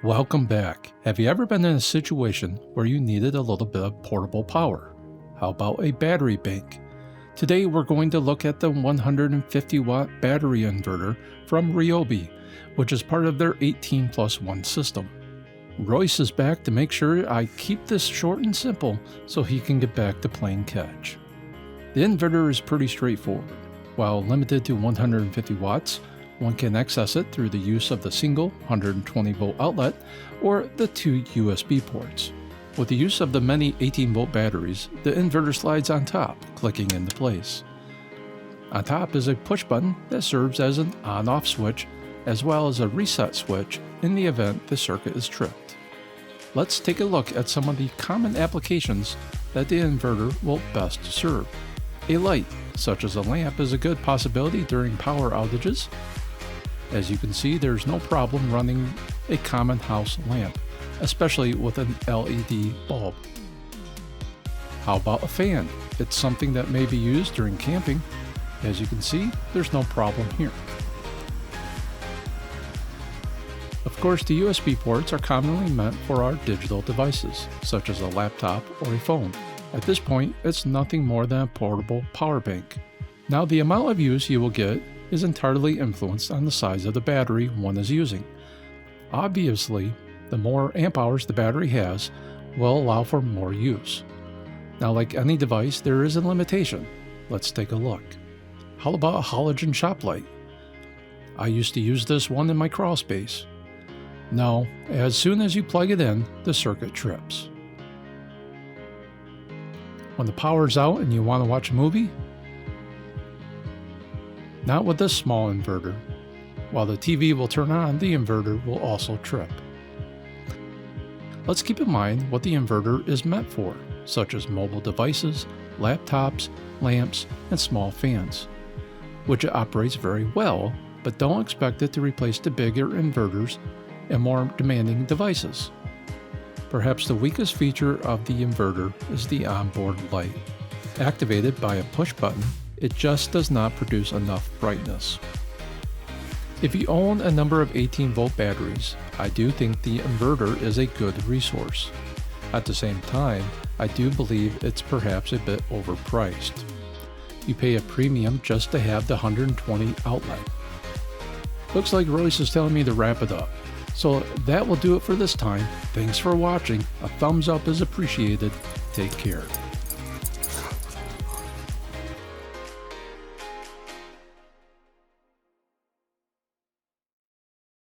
Welcome back. Have you ever been in a situation where you needed a little bit of portable power? How about a battery bank? Today we're going to look at the 150 watt battery inverter from Ryobi, which is part of their 18+1 system. Royce is back to make sure I keep this short and simple so he can get back to playing catch. The inverter is pretty straightforward. While limited to 150 watts, one can access it through the use of the single 120 volt outlet or the two USB ports. With the use of the many 18 volt batteries, the inverter slides on top, clicking into place. On top is a push button that serves as an on-off switch, as well as a reset switch in the event the circuit is tripped. Let's take a look at some of the common applications that the inverter will best serve. A light, such as a lamp, is a good possibility during power outages. As you can see, there's no problem running a common house lamp, especially with an LED bulb. How about a fan? It's something that may be used during camping. As you can see, there's no problem here. Of course, the USB ports are commonly meant for our digital devices, such as a laptop or a phone. At this point, it's nothing more than a portable power bank. Now, the amount of use you will get is entirely influenced on the size of the battery one is using. Obviously, the more amp hours the battery has will allow for more use. Now, like any device, there is a limitation. Let's take a look. How about a halogen shop light? I used to use this one in my crawl space. No, as soon as you plug it in, the circuit trips. When the power's out and you want to watch a movie? Not with this small inverter. While the TV will turn on, the inverter will also trip. Let's keep in mind what the inverter is meant for, such as mobile devices, laptops, lamps, and small fans, which it operates very well, but don't expect it to replace the bigger inverters and more demanding devices. Perhaps the weakest feature of the inverter is the onboard light. Activated by a push button, it just does not produce enough brightness. If you own a number of 18 volt batteries, I do think the inverter is a good resource. At the same time, I do believe it's perhaps a bit overpriced. You pay a premium just to have the 120 outlet. Looks like Royce is telling me to wrap it up. So that will do it for this time. Thanks for watching. A thumbs up is appreciated. Take care.